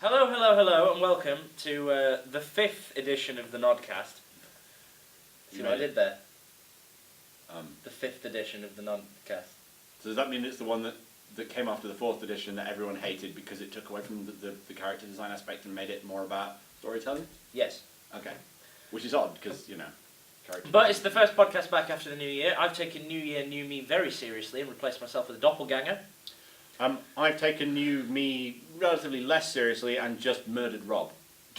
Hello, hello, hello, and welcome to the 5th edition of the NoDDCast. See what I did there? The 5th edition of the NoDDCast. So does that mean it's the one that came after the 4th edition that everyone hated because it took away from the character design aspect and made it more about storytelling? Yes. Okay. Which is odd, because, character But it's the first podcast back after the new year. I've taken New Year, New Me very seriously and replaced myself with a doppelganger. I've taken New Me relatively less seriously and just murdered Rob.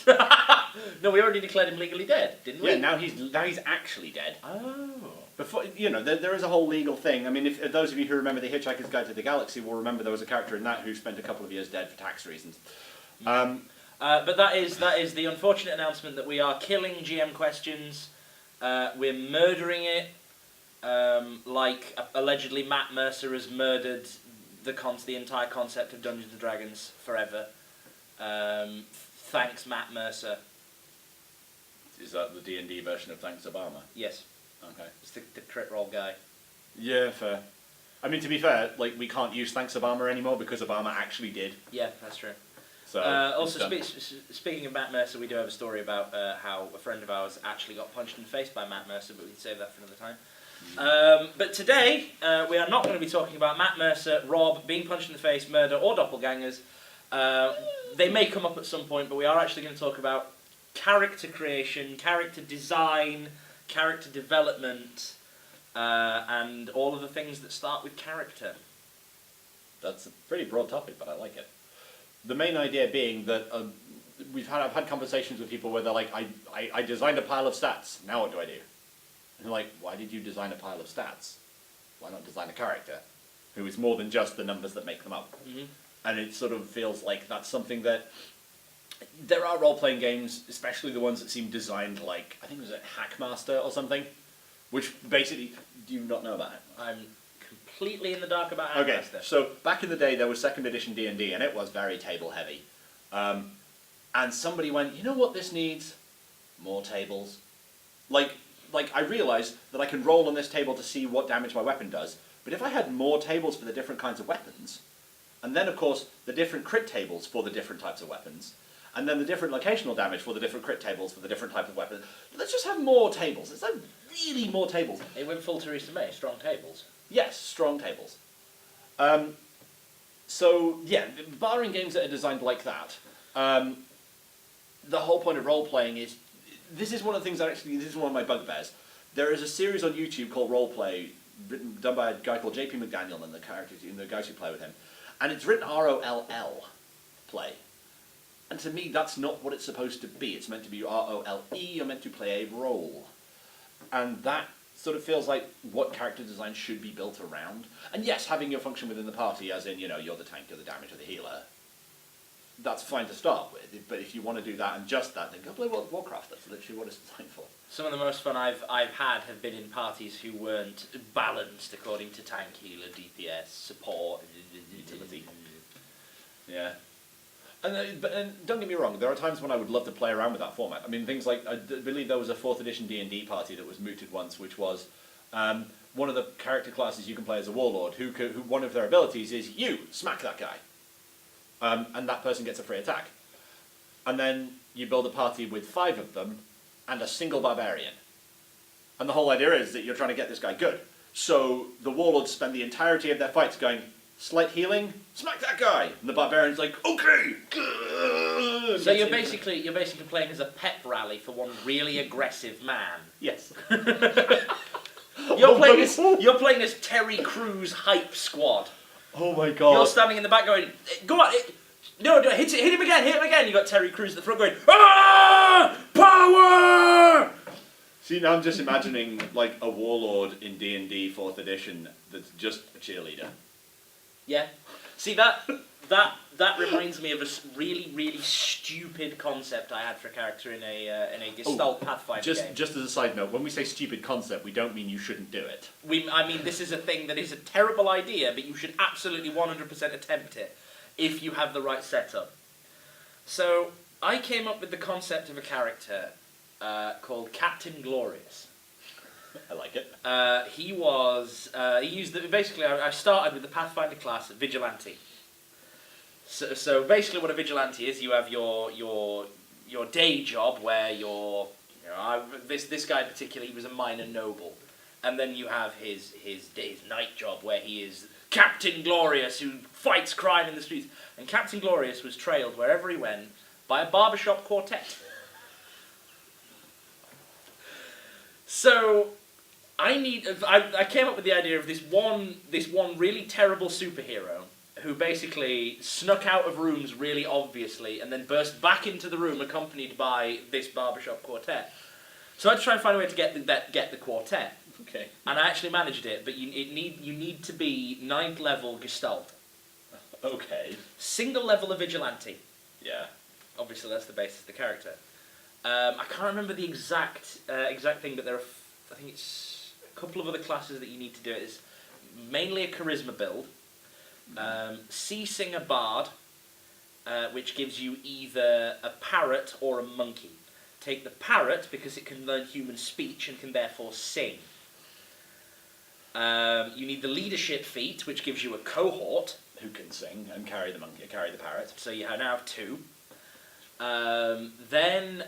No, we already declared him legally dead, didn't we? Yeah, now he's actually dead. Oh. Before, there is a whole legal thing. I mean, if those of you who remember The Hitchhiker's Guide to the Galaxy will remember there was a character in that who spent a couple of years dead for tax reasons. But that is the unfortunate announcement that we are killing GM questions. We're murdering it, like allegedly Matt Mercer has murdered the entire concept of Dungeons and Dragons forever. Thanks, Matt Mercer. Is that the D&D version of Thanks Obama? Yes. Okay. It's the crit roll guy. Yeah, fair. I mean, to be fair, we can't use Thanks Obama anymore because Obama actually did. Yeah, that's true. So also, speaking of Matt Mercer, we do have a story about how a friend of ours actually got punched in the face by Matt Mercer, but we can save that for another time. But today, we are not going to be talking about Matt Mercer, Rob, being punched in the face, murder, or doppelgangers. They may come up at some point, but we are actually going to talk about character creation, character design, character development, and all of the things that start with character. That's a pretty broad topic, but I like it. The main idea being that I've had conversations with people where they're like, I designed a pile of stats, now what do I do? And they're like, why did you design a pile of stats? Why not design a character who is more than just the numbers that make them up? Mm-hmm. And it sort of feels like that's something that there are role-playing games, especially the ones that seem designed like, I think it was Hackmaster or something, which basically, do you not know about it? I'm completely in the dark about Hackmaster. Okay, so back in the day there was 2nd edition D&D and it was very table heavy. And somebody went, you know what this needs? More tables. Like I realised that I can roll on this table to see what damage my weapon does, but if I had more tables for the different kinds of weapons, and then of course the different crit tables for the different types of weapons, and then the different locational damage for the different crit tables for the different type of weapons, let's just have more tables. Let's have really more tables. It went full Theresa May, strong tables. Yes, strong tables. So, yeah, barring games that are designed like that, the whole point of role-playing is, this is one of the things this is one of my bugbears. There is a series on YouTube called Roleplay, done by a guy called JP McDaniel and the guys who play with him. And it's written R-O-L-L, play. And to me, that's not what it's supposed to be. It's meant to be R-O-L-E, you're meant to play a role. And that sort of feels like what character design should be built around. And yes, having your function within the party, as in, you're the tank, you're the damage, or the healer, that's fine to start with. But if you want to do that and just that, then go play World of Warcraft. That's literally what it's designed for. Some of the most fun I've had have been in parties who weren't balanced according to tank, healer, DPS, support, utility. Yeah. And don't get me wrong, there are times when I would love to play around with that format. I mean, things like, I believe there was a 4th edition D&D party that was mooted once, which was one of the character classes you can play as a warlord, who one of their abilities is, you, smack that guy. And that person gets a free attack. And then you build a party with 5 of them, and a single barbarian. And the whole idea is that you're trying to get this guy good. So the warlords spend the entirety of their fights going, slight healing, smack that guy! And the barbarian's like, okay! So you're basically playing as a pep rally for one really aggressive man. Yes. You're playing as Terry Crews hype squad. Oh my god. You're standing in the back going, go on, no, hit him again. You got Terry Crews at the front going, ah! Power! See, now I'm just imagining like a warlord in D&D 4th edition that's just a cheerleader. Yeah. See, that reminds me of a really, really stupid concept I had for a character in a Gestalt Pathfinder game. Just as a side note, when we say stupid concept, we don't mean you shouldn't do it. I mean, this is a thing that is a terrible idea, but you should absolutely 100% attempt it if you have the right setup. So, I came up with the concept of a character called Captain Glorious. I like it. Basically, I started with the Pathfinder class Vigilante. So basically, what a vigilante is, you have your day job where this guy in particular, he was a minor noble, and then you have his night job where he is Captain Glorious who fights crime in the streets. And Captain Glorious was trailed wherever he went by a barbershop quartet. So I came up with the idea of this one really terrible superhero who basically snuck out of rooms really obviously and then burst back into the room accompanied by this barbershop quartet. So I had to try and find a way to get the quartet. Okay. And I actually managed it, but you need to be 9th level Gestalt. Okay. Single level of Vigilante. Yeah. Obviously that's the basis of the character. I can't remember the exact thing, but there are I think it's a couple of other classes that you need to do. It's mainly a charisma build. Sea Singer Bard, which gives you either a parrot or a monkey. Take the parrot because it can learn human speech and can therefore sing. You need the leadership feat, which gives you a cohort who can sing and carry the monkey, carry the parrot. So you now have 2. Then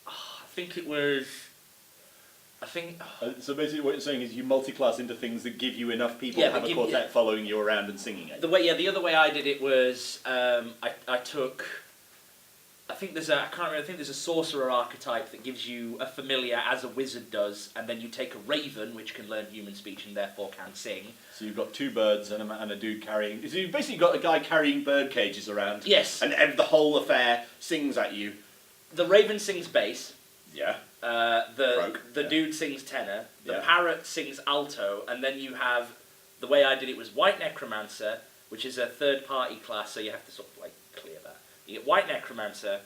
I think it was. So basically, what you're saying is you multi-class into things that give you enough people to have a quartet following you around and singing it. The other way I did it was I took. I think there's a sorcerer archetype that gives you a familiar as a wizard does, and then you take a raven which can learn human speech and therefore can sing. So you've got 2 birds and a dude carrying. So you've basically got a guy carrying bird cages around. Yes. And the whole affair sings at you. The raven sings bass. Yeah. The dude sings tenor. The parrot sings alto, and then you have the way I did it was White Necromancer, which is a third-party class, so you have to sort of like clear that. You get White Necromancer,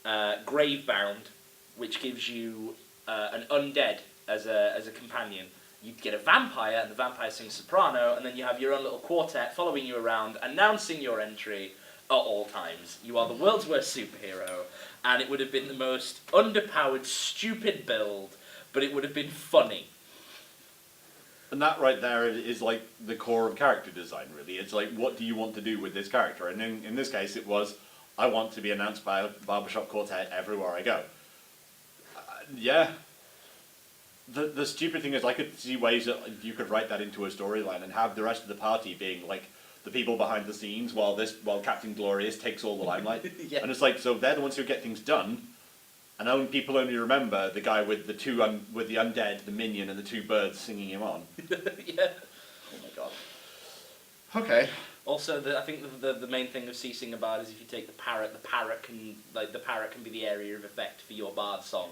Gravebound, which gives you an undead as a companion. You get a vampire, and the vampire sings soprano, and then you have your own little quartet following you around, announcing your entry at all times. You are the world's worst superhero, and it would have been the most underpowered, stupid build, but it would have been funny. And that right there is like the core of character design, really. It's like, what do you want to do with this character? And in this case, it was, I want to be announced by a barbershop quartet everywhere I go. Yeah. The stupid thing is, I could see ways that you could write that into a storyline and have the rest of the party being like the people behind the scenes while Captain Glorious takes all the limelight. Yeah. And it's like, so they're the ones who get things done, and people only remember the guy with the undead, the minion, and the 2 birds singing him on. Yeah. Oh my god. Okay. Also, I think the main thing of Sea Singer Bard is if you take the parrot can be the area of effect for your bard song.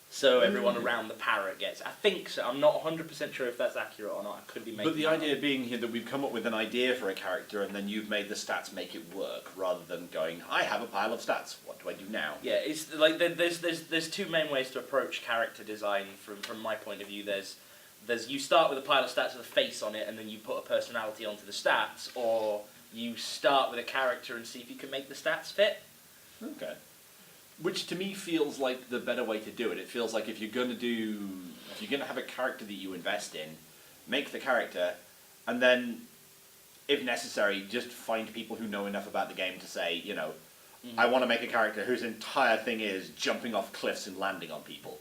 So everyone around the parrot gets. I think so. I'm not 100% sure if that's accurate or not. I could be making. But the idea being here that we've come up with an idea for a character, and then you've made the stats make it work, rather than going, I have a pile of stats. What do I do now? Yeah, it's like there's 2 main ways to approach character design from my point of view. There's you start with a pile of stats with a face on it, and then you put a personality onto the stats, or you start with a character and see if you can make the stats fit. Okay. Which to me feels like the better way to do it. It feels like if you're going to have a character that you invest in, make the character, and then, if necessary, just find people who know enough about the game to say, I want to make a character whose entire thing is jumping off cliffs and landing on people.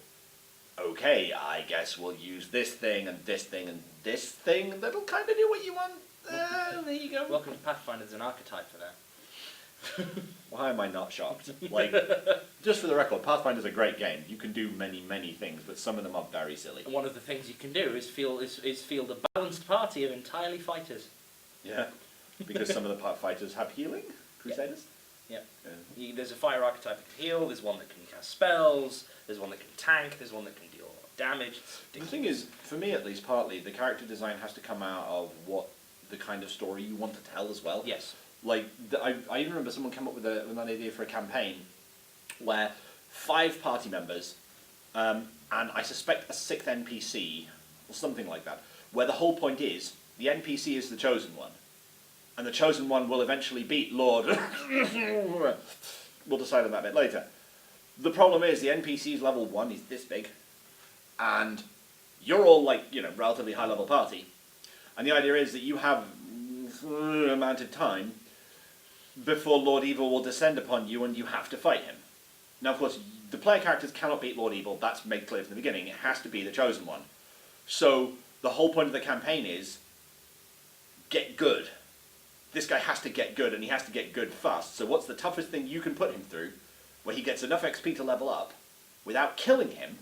Okay, I guess we'll use this thing and this thing and this thing that'll kind of do what you want. There you go. Welcome to Pathfinder as an archetype for that. Why am I not shocked? Like, just for the record, Pathfinder's a great game. You can do many, many things, but some of them are very silly. And one of the things you can do is field a balanced party of entirely fighters. Yeah, because some of the fighters have healing. Crusaders. Yeah. There's a fire archetype that can heal. There's one that can cast spells. There's one that can tank. There's one that can deal damage. The thing is, for me at least, partly the character design has to come out of what the kind of story you want to tell as well. Yes. Like, I even remember someone came up with an idea for a campaign where 5 party members, and I suspect a 6th NPC, or something like that, where the whole point is, the NPC is the chosen one, and the chosen one will eventually beat Lord... We'll decide on that a bit later. The problem is, the NPC's level 1 is this big, and you're all, like, relatively high-level party, and the idea is that you have amount of time before Lord Evil will descend upon you and you have to fight him. Now, of course, the player characters cannot beat Lord Evil. That's made clear from the beginning. It has to be the Chosen One. So the whole point of the campaign is get good. This guy has to get good, and he has to get good fast. So what's the toughest thing you can put him through where he gets enough XP to level up without killing him?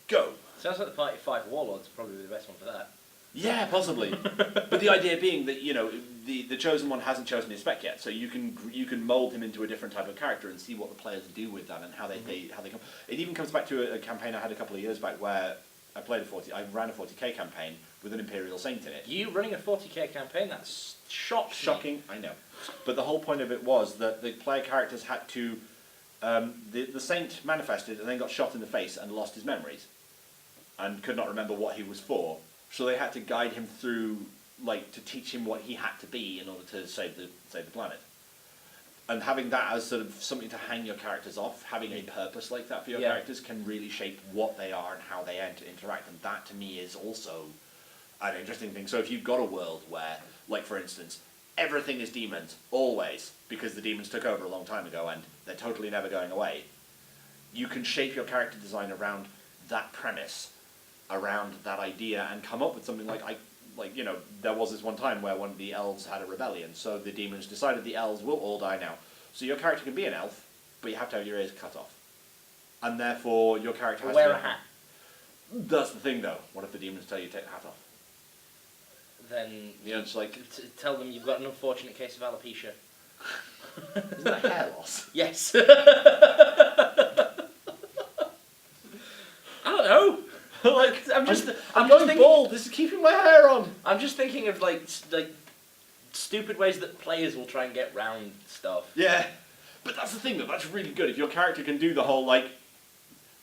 Go. Sounds like the Party 5 Warlords probably the best one for that. Yeah, possibly. But the idea being that, you know, the Chosen One hasn't chosen his spec yet, so you can mold him into a different type of character and see what the players do with that and how they come. It even comes back to a campaign I had a couple of years back where I ran a 40k campaign with an Imperial Saint in it. You running a 40k campaign? That's Shocking, I know. But the whole point of it was that the player characters had to... the Saint manifested and then got shot in the face and lost his memories and could not remember what he was for. So they had to guide him through, like, to teach him what he had to be in order to save the planet. And having that as sort of something to hang your characters off, having a purpose like that for your characters can really shape what they are and how they interact. And that, to me, is also an interesting thing. So if you've got a world where, like, for instance, everything is demons, always, because the demons took over a long time ago and they're totally never going away, you can shape your character design around that premise, around that idea, and come up with something like, you know, there was this one time where one of the elves had a rebellion, so the demons decided the elves will all die now. So your character can be an elf, but you have to have your ears cut off. And therefore, your character has wear to... a hat. That's the thing, though. What if the demons tell you to take the hat off? Then You know, it's like... tell them you've got an unfortunate case of alopecia. Isn't that hair loss? Yes. I don't know. Like, I'm I'm just going thinking, bald. This is keeping my hair on. I'm just thinking of like stupid ways that players will try and get round stuff. Yeah, but that's the thing, though. That's really good if your character can do the whole like,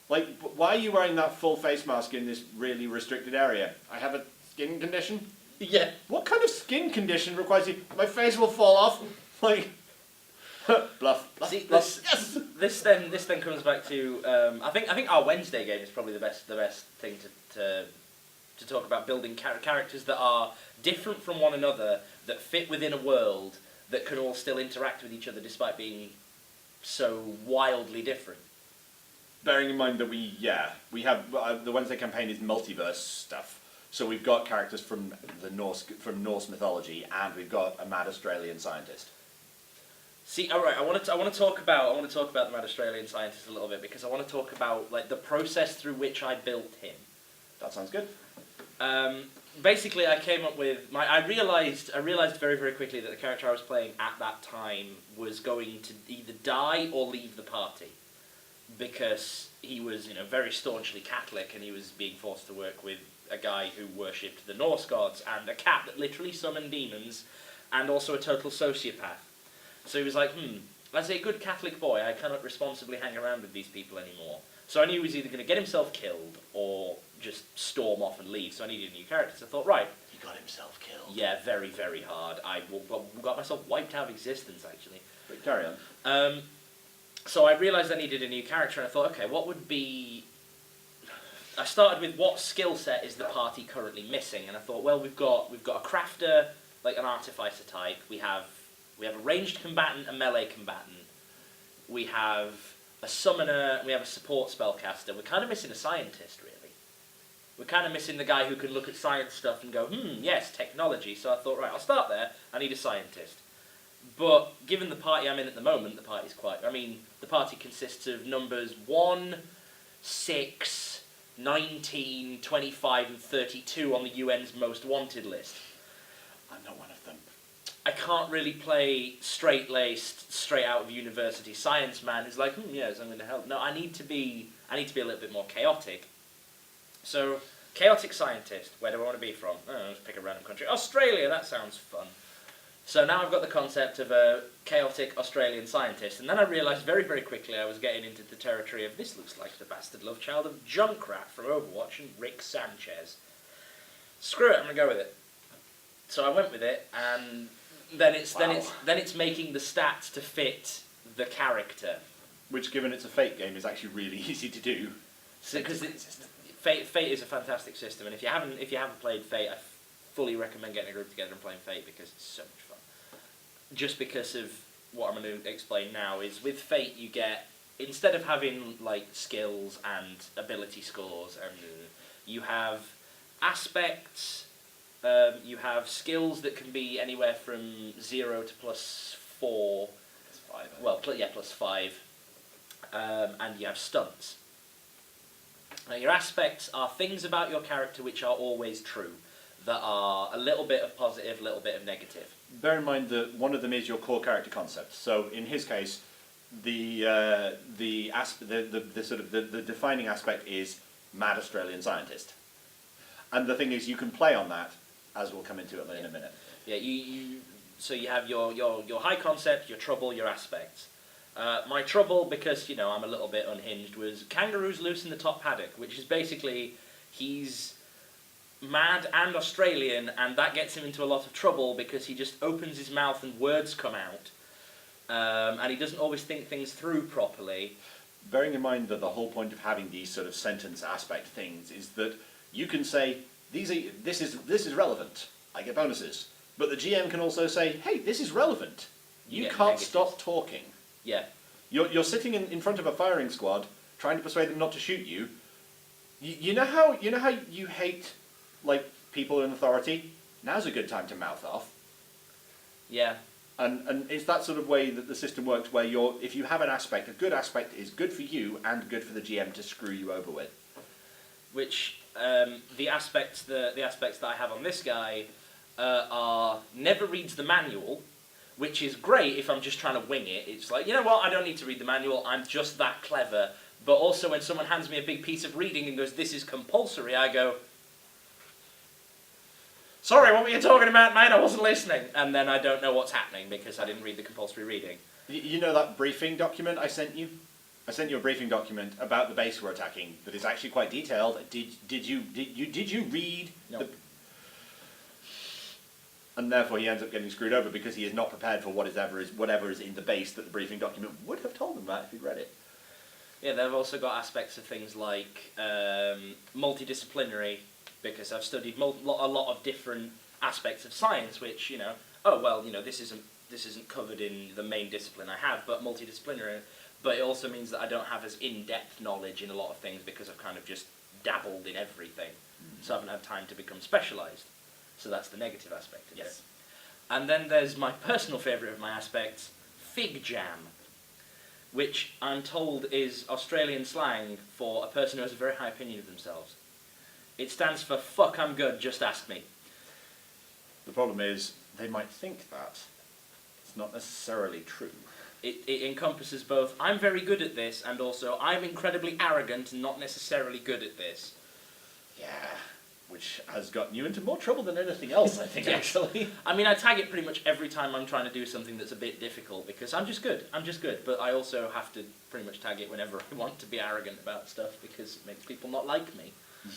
why are you wearing that full face mask in this really restricted area? I have a skin condition. Yeah. What kind of skin condition requires you? My face will fall off. Like, bluff. See, Bluff. Yes. This then comes back to I think our Wednesday game is probably the best thing to talk about building characters that are different from one another, that fit within a world, that can all still interact with each other despite being so wildly different. Bearing in mind that we have the Wednesday campaign is multiverse stuff. So we've got characters from Norse mythology, and we've got a mad Australian scientist. See, all right. I want to talk about the mad Australian scientist a little bit because I want to talk about like the process through which I built him. That sounds good. Basically, I came up with I realized very, very quickly that the character I was playing at that time was going to either die or leave the party because he was, you know, very staunchly Catholic and he was being forced to work with a guy who worshipped the Norse gods and a cat that literally summoned demons and also a total sociopath. So he was like, as a good Catholic boy, I cannot responsibly hang around with these people anymore. So I knew he was either going to get himself killed or just storm off and leave. So I needed a new character. So I thought, right. He got himself killed. Yeah, very, very hard. I got myself wiped out of existence, actually. But carry on. So I realised I needed a new character, and I thought, okay, what would be... I started with what skill set is the party currently missing, and I thought, well, we've got a crafter, like an artificer type. We have a ranged combatant, a melee combatant. We have a summoner, we have a support spellcaster. We're kind of missing a scientist, really. We're kind of missing the guy who can look at science stuff and go, yes, technology. So I thought, right, I'll start there. I need a scientist. But given the party I'm in at the moment, the party consists of numbers 1, 6, 19, 25, and 32 on the UN's most wanted list. I'm not one of them. I can't really play straight-laced, straight out of university science man who's like, yes, I'm going to help. No, I need to be a little bit more chaotic. So, chaotic scientist. Where do I want to be from? Let's pick a random country. Australia. That sounds fun. So now I've got the concept of a chaotic Australian scientist, and then I realised very, very quickly I was getting into the territory of this looks like the bastard love child of Junkrat from Overwatch and Rick Sanchez. Screw it, I'm gonna go with it. So I went with it, and then it's making the stats to fit the character. Which, given it's a Fate game, is actually really easy to do. Because Fate is a fantastic system, and if you haven't played Fate, I fully recommend getting a group together and playing Fate because it's so much fun. just because of what I'm going to explain now, is with Fate you get, instead of having like skills and ability scores, and you have aspects, you have skills that can be anywhere from 0 to +4. Plus 5. Well, +5. And you have stunts. Now, your aspects are things about your character which are always true, that are a little bit of positive, a little bit of negative. Bear in mind that one of them is your core character concept. So in his case, the defining aspect is mad Australian scientist, and the thing is you can play on that, as we'll come into it in a minute. Yeah, so you have your high concept, your trouble, your aspects. My trouble, because I'm a little bit unhinged, was kangaroos loose in the top paddock, which is basically he's mad and Australian, and that gets him into a lot of trouble because he just opens his mouth and words come out, and he doesn't always think things through properly. Bearing in mind that the whole point of having these sort of sentence aspect things is that you can say this is relevant, I get bonuses, but the GM can also say, hey, this is relevant, you can't negatives. stop talking. Yeah. You're sitting in front of a firing squad trying to persuade them not to shoot you. You know how you hate like people in authority? Now's a good time to mouth off. Yeah. And it's that sort of way that the system works, where if you have an aspect, a good aspect is good for you and good for the GM to screw you over with. Which the aspects that I have on this guy are never reads the manual, which is great if I'm just trying to wing it. It's like, you know what, I don't need to read the manual, I'm just that clever. But also when someone hands me a big piece of reading and goes, this is compulsory, I go, sorry, what were you talking about, mate? I wasn't listening. And then I don't know what's happening because I didn't read the compulsory reading. You know that briefing document I sent you? I sent you a briefing document about the base we're attacking that is actually quite detailed. Did you read? No. And therefore he ends up getting screwed over because he is not prepared for whatever is in the base that the briefing document would have told him about if he'd read it. Yeah, they've also got aspects of things like multidisciplinary, because I've studied a lot of different aspects of science, which, this isn't covered in the main discipline I have, but multidisciplinary. But it also means that I don't have as in-depth knowledge in a lot of things because I've kind of just dabbled in everything. So I haven't had time to become specialised. So that's the negative aspect of it. And then there's my personal favourite of my aspects, fig jam, which I'm told is Australian slang for a person who has a very high opinion of themselves. It stands for fuck, I'm good, just ask me. The problem is, they might think that. It's not necessarily true. It encompasses both, I'm very good at this, and also, I'm incredibly arrogant and not necessarily good at this. Yeah, which has gotten you into more trouble than anything else, I think, actually. I mean, I tag it pretty much every time I'm trying to do something that's a bit difficult, because I'm just good, but I also have to pretty much tag it whenever I want to be arrogant about stuff, because it makes people not like me.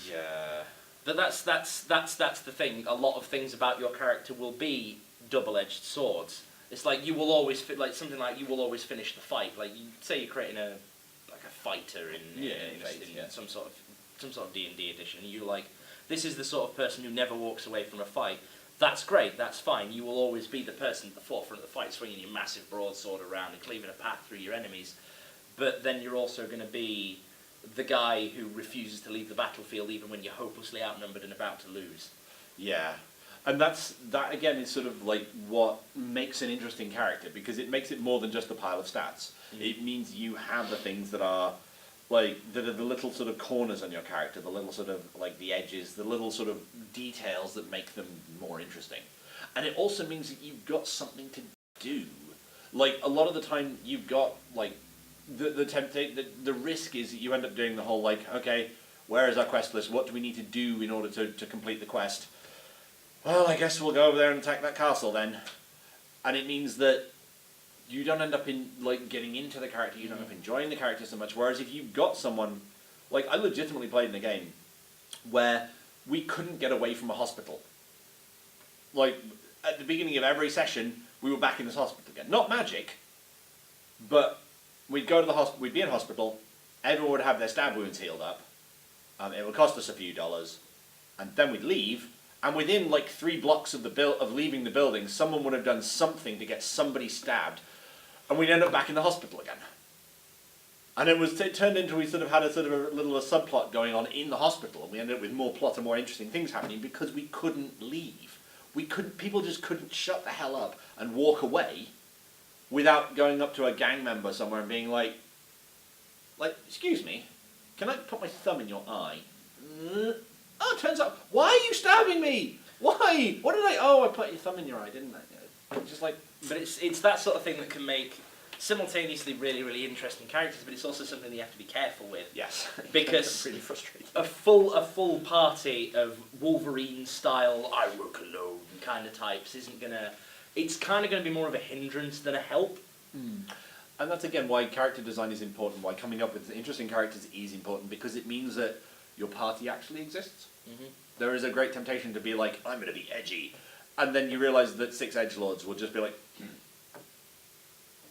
Yeah. But that's the thing. A lot of things about your character will be double-edged swords. It's like you will always you will always finish the fight. Like you say, you're creating a fighter in some sort of D&D edition. You're like, this is the sort of person who never walks away from a fight. That's great. That's fine. You will always be the person at the forefront of the fight, swinging your massive broadsword around and cleaving a path through your enemies. But then you're also going to be the guy who refuses to leave the battlefield even when you're hopelessly outnumbered and about to lose. Yeah. And that again is sort of like what makes an interesting character, because it makes it more than just a pile of stats. It means you have the things that are like the little sort of corners on your character, the little sort of like the edges, the little sort of details that make them more interesting. And it also means that you've got something to do. Like a lot of the time you've got like the risk is that you end up doing the whole like, okay, where is our quest list? What do we need to do in order to complete the quest? Well, I guess we'll go over there and attack that castle then. And it means that you don't end up getting into the character, you don't end up enjoying the character so much. Whereas if you've got someone, like I legitimately played in a game where we couldn't get away from a hospital. Like at the beginning of every session, we were back in this hospital again. Not magic, but we'd go to the hospital, we'd be in hospital, everyone would have their stab wounds healed up, it would cost us a few dollars, and then we'd leave, and within like 3 blocks of of leaving the building, someone would have done something to get somebody stabbed, and we'd end up back in the hospital again. And it turned into, we sort of had a little subplot going on in the hospital, and we ended up with more plot and more interesting things happening because we couldn't leave. People just couldn't shut the hell up and walk away without going up to a gang member somewhere and being like, excuse me, can I put my thumb in your eye? Oh, it turns out, why are you stabbing me? Why? What did I put your thumb in your eye, didn't I? Just like... But it's that sort of thing that can make simultaneously really, really interesting characters, but it's also something that you have to be careful with. Yes. Because really frustrating. a full party of Wolverine-style, I work alone kind of types isn't going to... It's kind of going to be more of a hindrance than a help. Mm. And that's, again, why character design is important, why coming up with interesting characters is important, because it means that your party actually exists. Mm-hmm. There is a great temptation to be like, I'm going to be edgy. And then you realise that 6 edgelords will just be like,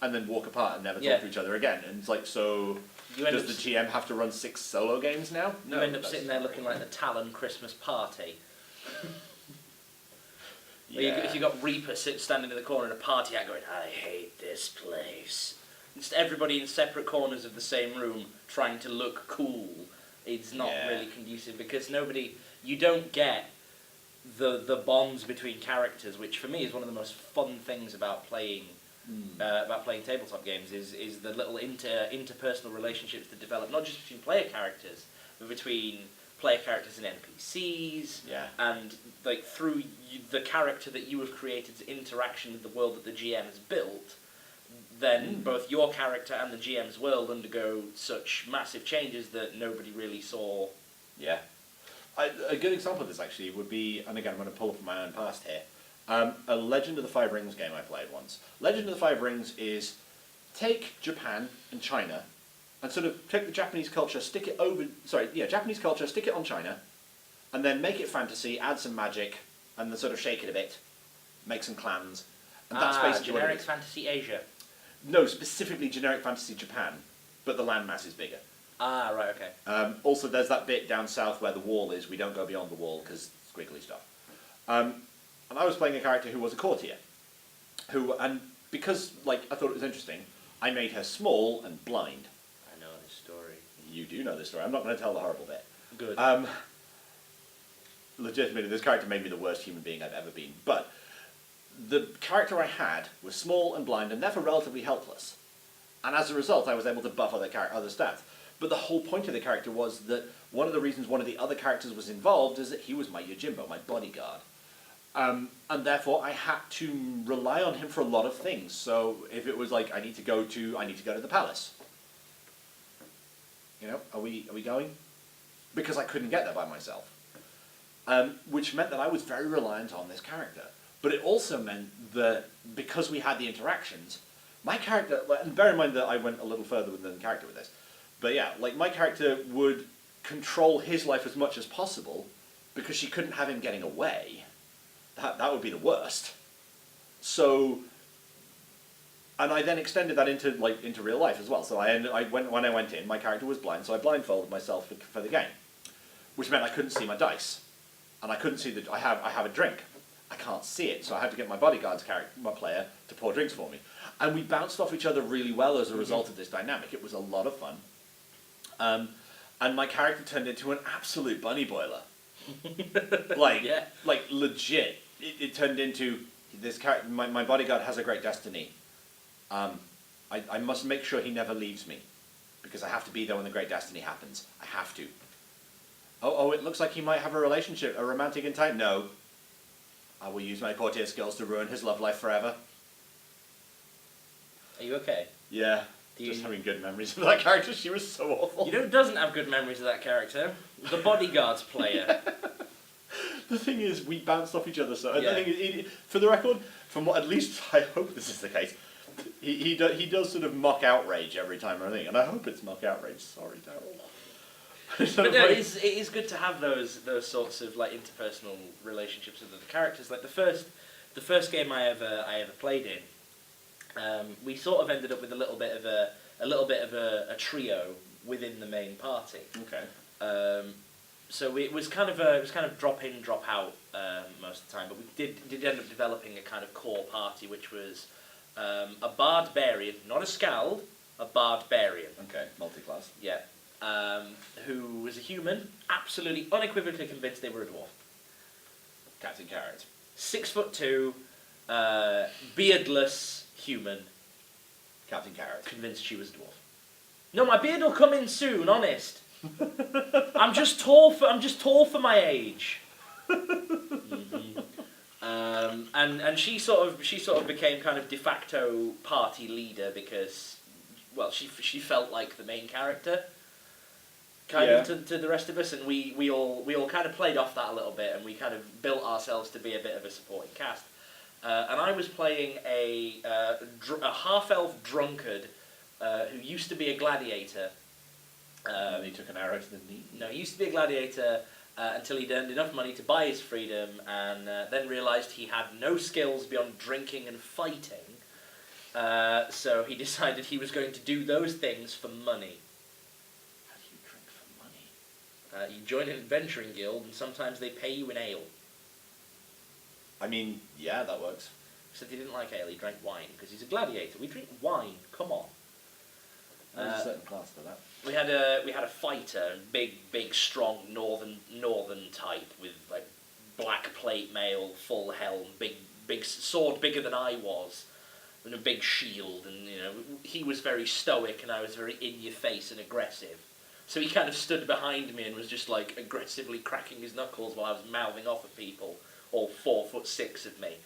and then walk apart and never talk to each other again. And it's like, so does the GM have to run 6 solo games now? No, you end up sitting there looking like the Talon Christmas party. If you got Reaper standing in the corner in a party hat going, I hate this place. It's everybody in separate corners of the same room trying to look cool. It's not really conducive because you don't get the bonds between characters, which for me is one of the most fun things about playing tabletop games is the little interpersonal relationships that develop, not just between player characters, but between player characters and NPCs, and like through the character that you have created's interaction with the world that the GM has built. Then both your character and the GM's world undergo such massive changes that nobody really saw. Yeah. A good example of this actually would be, and again I'm going to pull up from my own past here, a Legend of the Five Rings game I played once. Legend of the Five Rings is take Japan and China and sort of take the Japanese culture, stick it on China, and then make it fantasy, add some magic, and then sort of shake it a bit, make some clans. And that's basically generic fantasy Asia. No, specifically generic fantasy Japan, but the landmass is bigger. Ah, right, okay. Also, there's that bit down south where the wall is. We don't go beyond the wall because squiggly stuff. And I was playing a character who was a courtier, and because I thought it was interesting, I made her small and blind. I know this story. You do know this story. I'm not going to tell the horrible bit. Good. Legitimately, this character made me the worst human being I've ever been. But the character I had was small and blind and therefore relatively helpless. And as a result, I was able to buff other stats. But the whole point of the character was that one of the reasons one of the other characters was involved is that he was my Yojimbo, my bodyguard. And therefore, I had to rely on him for a lot of things. So if it was like, I need to go to the palace. You know, are we going? Because I couldn't get there by myself. Which meant that I was very reliant on this character. But it also meant that because we had the interactions, my character, and bear in mind that I went a little further than the character with this, but yeah, my character would control his life as much as possible because she couldn't have him getting away. That would be the worst. So, and I then extended that into real life as well. So when I went in, my character was blind, so I blindfolded myself for the game, which meant I couldn't see my dice, and I couldn't see I have a drink. I can't see it, so I had to get my bodyguard's my player to pour drinks for me. And we bounced off each other really well as a result of this dynamic. It was a lot of fun. And my character turned into an absolute bunny boiler. Like legit. It turned into this character. My bodyguard has a great destiny. I must make sure he never leaves me, because I have to be there when the great destiny happens. I have to. Oh, it looks like he might have a relationship, a romantic in time. No. I will use my courtier skills to ruin his love life forever. Are you okay? Yeah. Just having good memories of that character. She was so awful. You know who doesn't have good memories of that character? The bodyguard's player. The thing is, we bounced off each other so... Yeah. The thing is, for the record, from what at least I hope this is the case, he does sort of mock outrage every time or anything, and I hope it's mock outrage. Sorry, Daryl. But no, it is good to have those sorts of interpersonal relationships with other characters. Like the first game I ever played in, we sort of ended up with a little bit of a trio within the main party. Okay. So it was kind of drop in, drop out most of the time, but we did end up developing a kind of core party, which was a barbarian, not a skald, a barbarian. Okay, multi-class. Yeah. Who was a human, absolutely unequivocally convinced they were a dwarf. Captain Carrot. 6'2", beardless human. Captain Carrot. Convinced she was a dwarf. No, my beard will come in soon. Honest. I'm just tall for my age. Mm-hmm. And she sort of became kind of de facto party leader because, well, she felt like the main character. Kind of to the rest of us, and we all kind of played off that a little bit, and we kind of built ourselves to be a bit of a supporting cast. And I was playing a half-elf drunkard who used to be a gladiator. And he took an arrow to the knee? No, he used to be a gladiator until he'd earned enough money to buy his freedom, and then realised he had no skills beyond drinking and fighting. So he decided he was going to do those things for money. How do you drink for money? You join an adventuring guild, and sometimes they pay you in ale. I mean, yeah, that works. Except he didn't like ale, he drank wine, because he's a gladiator. We drink wine, come on. There's a certain class to that. We had a fighter, big, strong northern type with like black plate mail, full helm, big sword bigger than I was, and a big shield, and he was very stoic, and I was very in your face and aggressive. So he kind of stood behind me and was just like aggressively cracking his knuckles while I was mouthing off at people, all 4'6" of me.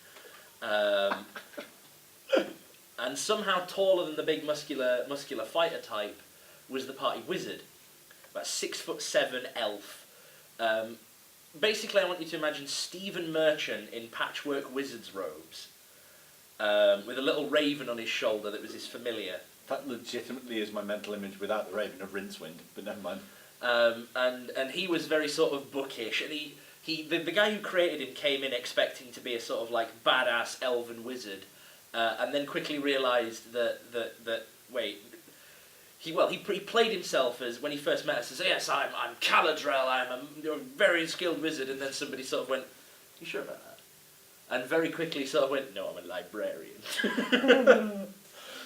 And somehow taller than the big muscular fighter type was the party wizard, about 6'7" elf. Basically, I want you to imagine Stephen Merchant in patchwork wizard's robes, with a little raven on his shoulder that was his familiar. That legitimately is my mental image without the raven of Rincewind, but never mind. And he was very sort of bookish, and the guy who created him came in expecting to be a sort of like badass elven wizard. And then quickly realised that he played himself as, when he first met us, as, yes, I'm Caladrel, I'm a very skilled wizard, and then somebody sort of went, you sure about that? And very quickly sort of went, no, I'm a librarian.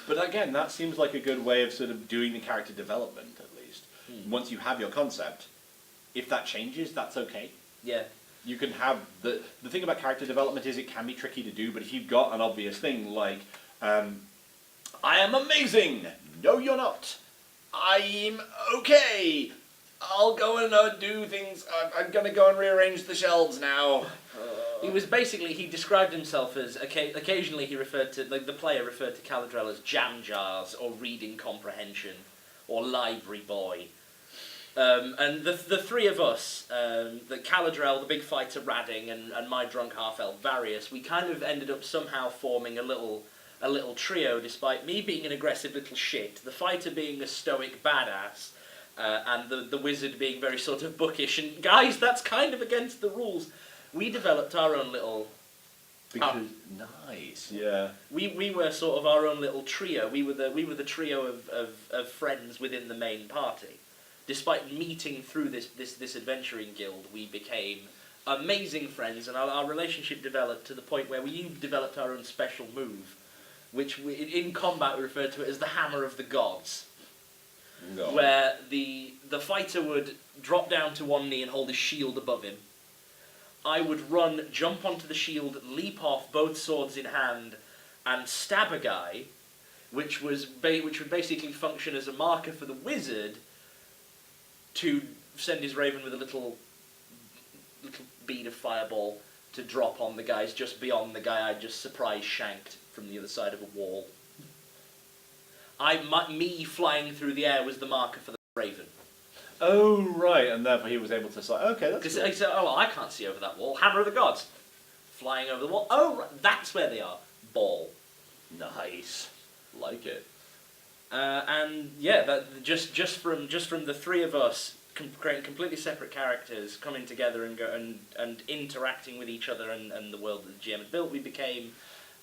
But again, that seems like a good way of sort of doing the character development, at least. Once you have your concept, if that changes, that's okay. Yeah. You can have the thing about character development is it can be tricky to do, but if you've got an obvious thing like, I am amazing. No, you're not. I'm okay. I'll go and do things. I'm gonna go and rearrange the shelves now. He described himself as, occasionally he referred to, like the player referred to Caladrel as jam jars, or reading comprehension, or library boy. And the three of us, the Caladrel, the big fighter Radding, and my drunk half-elf Varius, we kind of ended up somehow forming a little trio, despite me being an aggressive little shit, the fighter being a stoic badass, and the wizard being very sort of bookish. And guys, that's kind of against the rules. We developed our own little... Nice, yeah. We were sort of our own little trio. We were the trio of friends within the main party. Despite meeting through this adventuring guild, we became amazing friends, and our relationship developed to the point where we developed our own special move, which in combat we referred to it as the Hammer of the Gods, where the fighter would drop down to one knee and hold his shield above him. I would run, jump onto the shield, leap off, both swords in hand, and stab a guy, which would basically function as a marker for the wizard to send his raven with a little bead of fireball to drop on the guys just beyond the guy I just surprise shanked from the other side of a wall. Me flying through the air was the marker for the raven. Oh, right, and therefore he was able to say, okay, that's Because cool. he said, oh, well, I can't see over that wall. Hammer of the Gods. Flying over the wall. Oh, right, that's where they are. Ball. Nice. Like it. And yeah, that just from the three of us creating completely separate characters, coming together and interacting with each other and the world that the GM had built, we became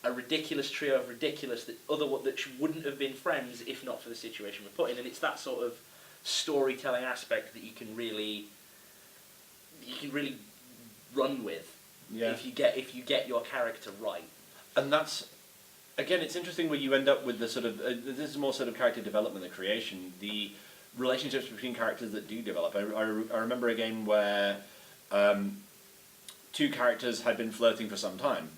a ridiculous trio of ridiculous that wouldn't have been friends if not for the situation we're put in. And it's that sort of storytelling aspect that you can really run with. Yeah. If you get your character right. And that's, again, it's interesting where you end up with the sort of, this is more sort of character development and creation, the relationships between characters that do develop. I remember a game where two characters had been flirting for some time.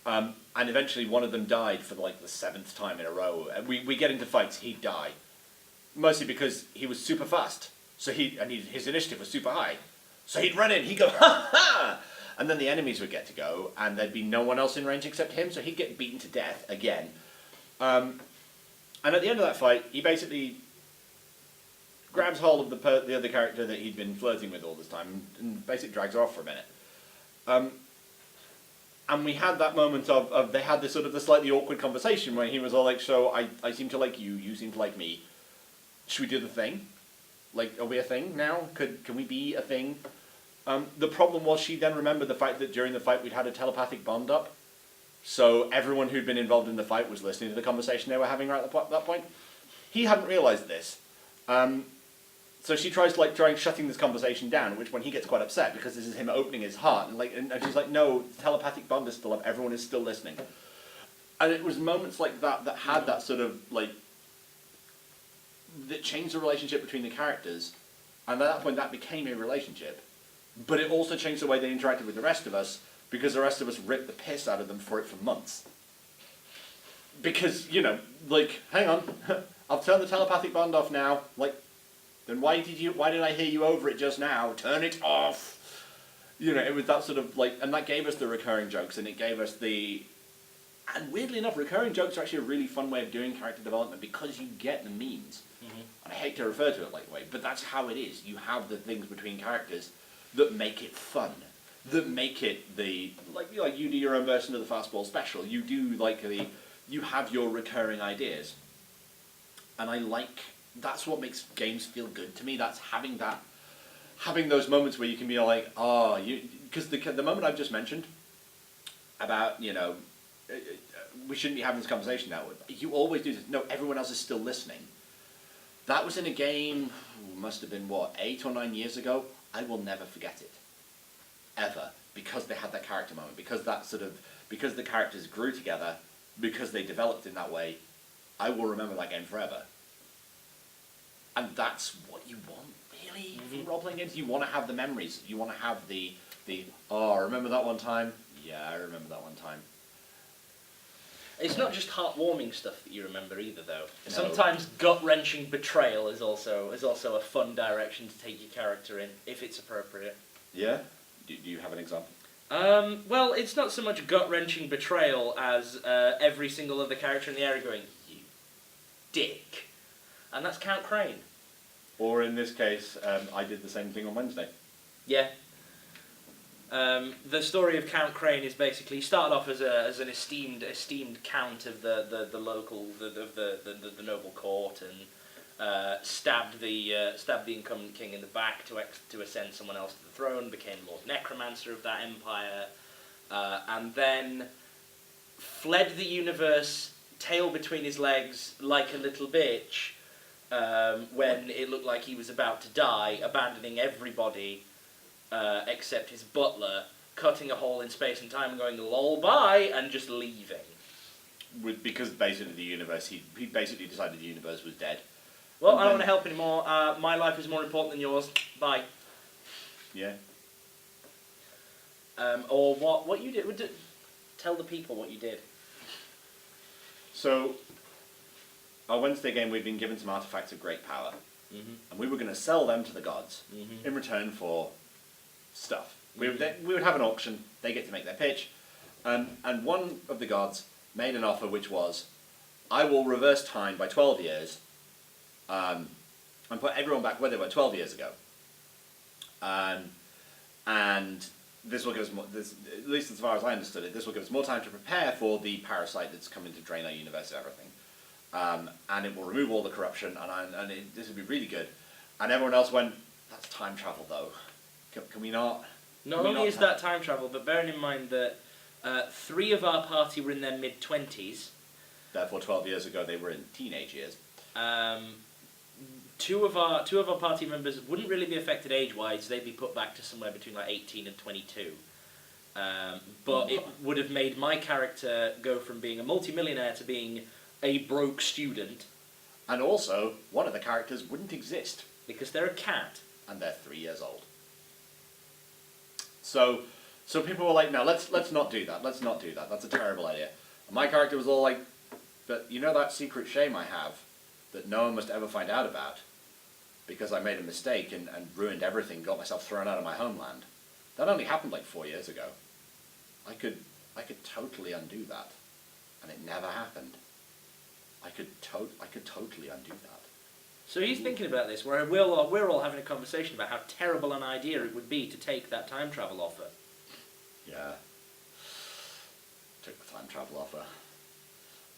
And eventually one of them died for like the 7th time in a row. We get into fights, he'd die. Mostly because he was super fast. So his initiative was super high. So he'd run in, he'd go, ha ha! And then the enemies would get to go, and there'd be no one else in range except him, so he'd get beaten to death again. And at the end of that fight, he basically grabs hold of the other character that he'd been flirting with all this time, and basically drags her off for a minute. And we had that moment of they had this sort of the slightly awkward conversation where he was all like, so I seem to like you, you seem to like me. Should we do the thing? Like, are we a thing now? Can we be a thing? The problem was she then remembered the fact that during the fight we'd had a telepathic bond up. So everyone who'd been involved in the fight was listening to the conversation they were having right at that point. He hadn't realised this. So she tries to try and shutting this conversation down, at which when he gets quite upset because this is him opening his heart, and she's like, no, telepathic bond is still up, everyone is still listening. And it was moments like that that had that sort of that changed the relationship between the characters, and at that point that became a relationship. But it also changed the way they interacted with the rest of us, because the rest of us ripped the piss out of them for it for months. Because, hang on, I've turned the telepathic bond off now, then why did I hear you over it just now? Turn it off! It was that sort of, and that gave us the recurring jokes, and it gave us and weirdly enough, recurring jokes are actually a really fun way of doing character development, because you get the memes. Mm-hmm. And I hate to refer to it that way, but that's how it is. You have the things between characters that make it fun, that make it like you do your own version of the fastball special. You do you have your recurring ideas, and that's what makes games feel good to me. That's having those moments where you can be like, because the moment I've just mentioned about we shouldn't be having this conversation now. You always do this. No, everyone else is still listening. That was in a game, must have been 8 or 9 years ago. I will never forget it, ever, because they had that character moment, because the characters grew together, because they developed in that way. I will remember that game forever. And that's what you want, really, from role-playing games. You want to have the memories. You want to have the remember that one time? Yeah, I remember that one time. It's not just heartwarming stuff that you remember either, though. No. Sometimes gut-wrenching betrayal is also a fun direction to take your character in, if it's appropriate. Yeah? Do you have an example? Well, it's not so much gut-wrenching betrayal as every single other character in the area going, you dick. And that's Count Crane. Or in this case, I did the same thing on Wednesday. Yeah. The story of Count Crane is basically he started off as an esteemed count of the local the noble court, and stabbed the incumbent king in the back to ascend someone else to the throne. Became Lord Necromancer of that empire, and then fled the universe, tail between his legs, like a little bitch. When it looked like he was about to die, abandoning everybody. Except his butler, cutting a hole in space and time and going, lol, bye, and just leaving. Because basically the universe, he basically decided the universe was dead. Well, I don't want to help anymore. My life is more important than yours. Bye. Yeah. Or what you did. Tell the people what you did. So, our Wednesday game, we'd been given some artifacts of great power. Mm-hmm. And we were going to sell them to the gods in return for stuff. We would have an auction, they get to make their pitch, and one of the gods made an offer which was, I will reverse time by 12 years and put everyone back where they were 12 years ago. And this will give us more, at least as far as I understood it, this will give us more time to prepare for the parasite that's coming to drain our universe and everything. And it will remove all the corruption, and this will be really good. And everyone else went, that's time travel though. Can we not? Not only is that time travel, but bearing in mind that 3 of our party were in their mid-20s. Therefore, 12 years ago, they were in teenage years. 2 of our party members wouldn't really be affected age-wise. They'd be put back to somewhere between 18 and 22. But it would have made my character go from being a multimillionaire to being a broke student. And also, one of the characters wouldn't exist. Because they're a cat. And they're 3 years old. So people were like, no, let's not do that. Let's not do that. That's a terrible idea. And my character was all like, but you know that secret shame I have that no one must ever find out about because I made a mistake and ruined everything, got myself thrown out of my homeland. That only happened like 4 years ago. I could totally undo that. And it never happened. I could totally undo that. So he's thinking about this, where we're all having a conversation about how terrible an idea it would be to take that time travel offer. Yeah. Took the time travel offer.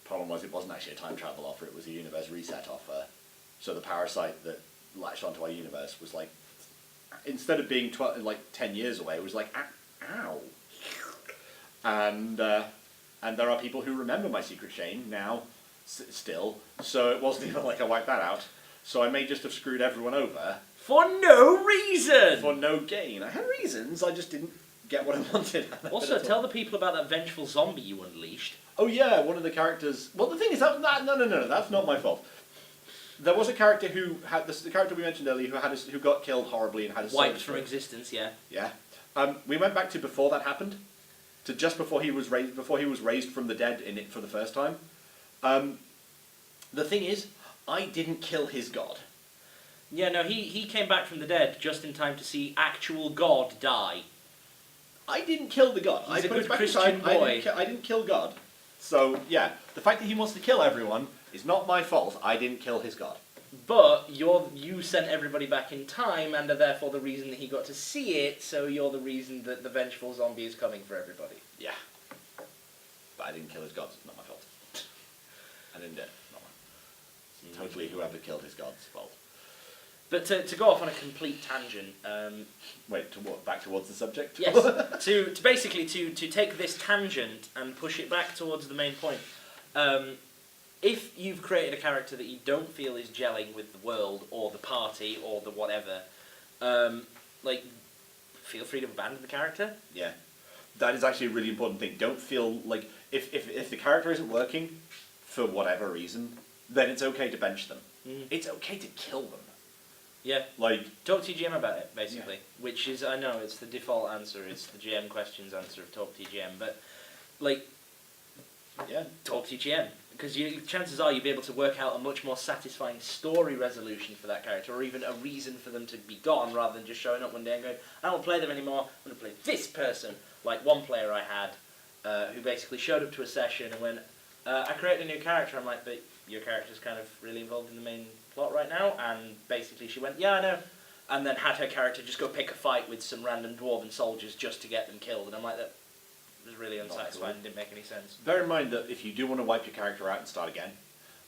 Problem was, it wasn't actually a time travel offer, it was a universe reset offer. So the parasite that latched onto our universe was like, instead of being 10 years away, it was like, ow. And there are people who remember my secret shame now, still, so it wasn't even like I wiped that out. So I may just have screwed everyone over. For no reason! For no gain. I had reasons, I just didn't get what I wanted. Also, tell the people about that vengeful zombie you unleashed. Oh yeah, one of the characters... Well, the thing is, no, that's not my fault. There was a character who had... The character we mentioned earlier who got killed horribly and had his... Wiped from existence, yeah. Yeah. We went back to before that happened. To just before he was raised from the dead in it for the first time. The thing is, I didn't kill his god. Yeah, no, he came back from the dead just in time to see actual God die. I didn't kill the god. He's I a put good it back Christian aside. boy. I didn't kill God. So, yeah, the fact that he wants to kill everyone is not my fault. I didn't kill his god. But you sent everybody back in time and are therefore the reason that he got to see it, so you're the reason that the vengeful zombie is coming for everybody. Yeah. But I didn't kill his god. It's not my fault. I didn't do it. Not mine. It's totally whoever killed his god's fault. But to go off on a complete tangent... Wait, to what? Back towards the subject? Yes. to basically take this tangent and push it back towards the main point. If you've created a character that you don't feel is gelling with the world or the party or the whatever, feel free to abandon the character. Yeah. That is actually a really important thing. Don't feel like... If the character isn't working, for whatever reason, then it's okay to bench them. Mm. It's okay to kill them. Yeah. Like... Talk to your GM about it, basically. Yeah. Which is, I know, it's the default answer. It's the GM questions answer of talk to your GM. But, yeah, talk to your GM. Because chances are you'll be able to work out a much more satisfying story resolution for that character, or even a reason for them to be gone, rather than just showing up one day and going, I don't play them anymore, I'm going to play this person. Like one player I had, who basically showed up to a session and went, I created a new character. I'm like, but your character's kind of really involved in the main plot right now, and basically she went, yeah, I know, and then had her character just go pick a fight with some random dwarven soldiers just to get them killed, and I'm like, that was really unsatisfying and didn't make any sense. Bear in mind that if you do want to wipe your character out and start again,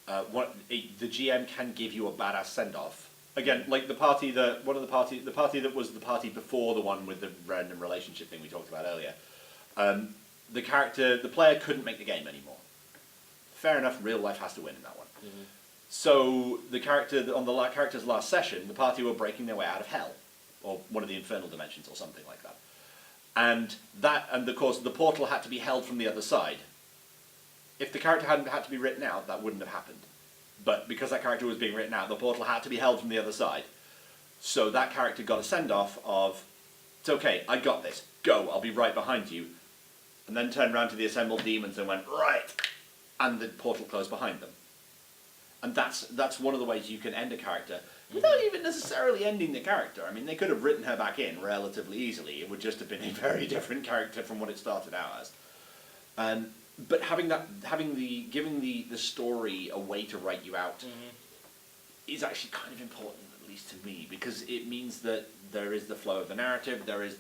the GM can give you a badass send-off. Again, like the party that was the party before the one with the random relationship thing we talked about earlier. The player couldn't make the game anymore. Fair enough, real life has to win in that one. Mm-hmm. So the character's last session, the party were breaking their way out of hell, or one of the infernal dimensions, or something like that. And of course, the portal had to be held from the other side. If the character hadn't had to be written out, that wouldn't have happened. But because that character was being written out, the portal had to be held from the other side. So that character got a send-off of, it's okay, I got this, go, I'll be right behind you. And then turned around to the assembled demons and went, right! And the portal closed behind them. And that's one of the ways you can end a character without even necessarily ending the character. I mean, they could have written her back in relatively easily. It would just have been a very different character from what it started out as. But giving the story a way to write you out is actually kind of important, at least to me, because it means that there is the flow of the narrative. There is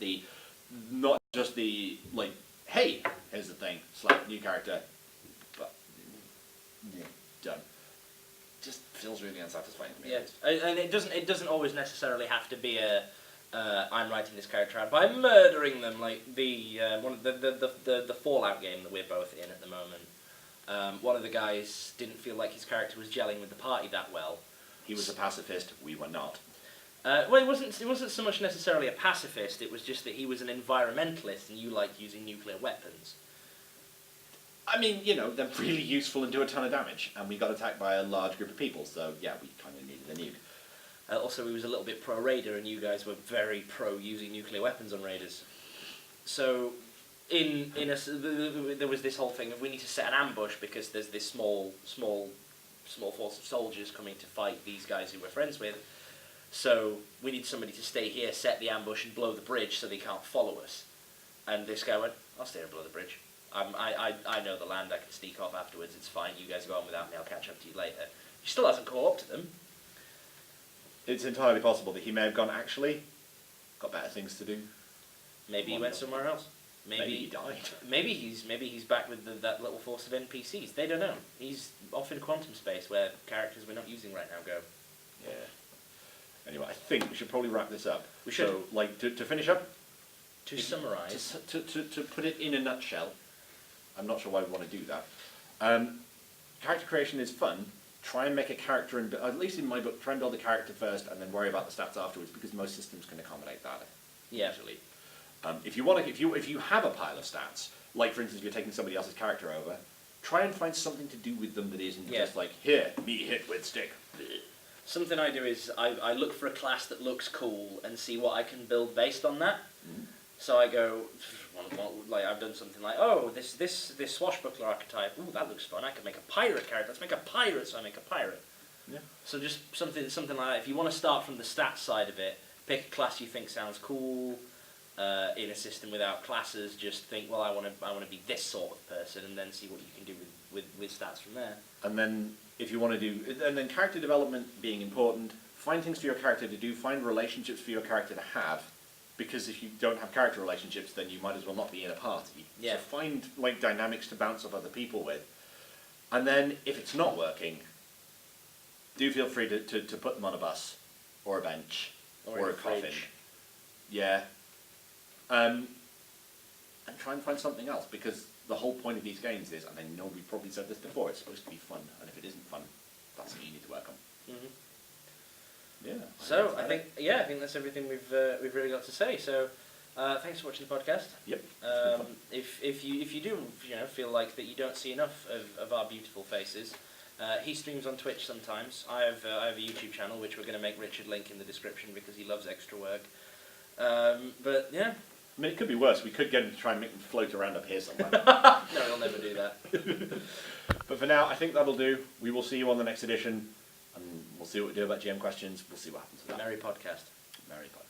not just the like, hey, here's the thing, slap new character, but done. Just feels really unsatisfying to me. Yes, and it doesn't always necessarily have to be I'm writing this character out by murdering them, like the Fallout game that we're both in at the moment. One of the guys didn't feel like his character was gelling with the party that well. He was a pacifist, we were not. Well, it wasn't so much necessarily a pacifist. It was just that he was an environmentalist, and you like using nuclear weapons. I mean, you know, they're really useful and do a ton of damage, and we got attacked by a large group of people, so yeah, we kind of needed a nuke. Also, he was a little bit pro-raider, and you guys were very pro using nuclear weapons on raiders. So, there was this whole thing of we need to set an ambush because there's this small force of soldiers coming to fight these guys who we're friends with. So we need somebody to stay here, set the ambush, and blow the bridge so they can't follow us. And this guy went, I'll stay here and blow the bridge. I know the land, I can sneak off afterwards, it's fine, you guys go on without me, I'll catch up to you later. He still hasn't caught up to them. It's entirely possible that he may have gone, actually, got better things to do. Maybe he went somewhere else. Maybe he died. Maybe he's back with that little force of NPCs. They don't know. He's off in quantum space where characters we're not using right now go. Yeah. Anyway, I think we should probably wrap this up. We should. So, like, to finish up... To summarise... To put it in a nutshell, I'm not sure why we want to do that. Character creation is fun. Try and make a character, and at least in my book, try and build a character first and then worry about the stats afterwards, because most systems can accommodate that. Yeah. Usually. If you have a pile of stats, like for instance, you're taking somebody else's character over, try and find something to do with them that isn't just like, here, me hit with stick. Something I do is I look for a class that looks cool and see what I can build based on that. So I go, like I've done something like, oh, this swashbuckler archetype, ooh, that looks fun. I could make a pirate character. Let's make a pirate, so I make a pirate. Yeah. So just something like that. If you want to start from the stats side of it, pick a class you think sounds cool. In a system without classes, just think, well, I want to be this sort of person, and then see what you can do with stats from there. And then if you want to do, and then character development being important, find things for your character to do, find relationships for your character to have, because if you don't have character relationships, then you might as well not be in a party. Yeah. So find like dynamics to bounce off other people with, and then if it's not working, do feel free to put them on a bus, or a bench, or a coffin. Fridge. Yeah. And try and find something else, because the whole point of these games is, and I know we've probably said this before, it's supposed to be fun, and if it isn't fun, that's what you need to work on. Mm-hmm. Yeah. So I think that's everything we've really got to say. So thanks for watching the podcast. Yep. If you do feel like that you don't see enough of our beautiful faces, he streams on Twitch sometimes. I have a YouTube channel which we're going to make Richard link in the description because he loves extra work. But yeah. I mean, it could be worse. We could get him to try and make them float around up here somewhere. No, he'll never do that. But for now, I think that'll do. We will see you on the next edition, and we'll see what we do about GM questions. We'll see what happens with that. Merry podcast. Merry podcast.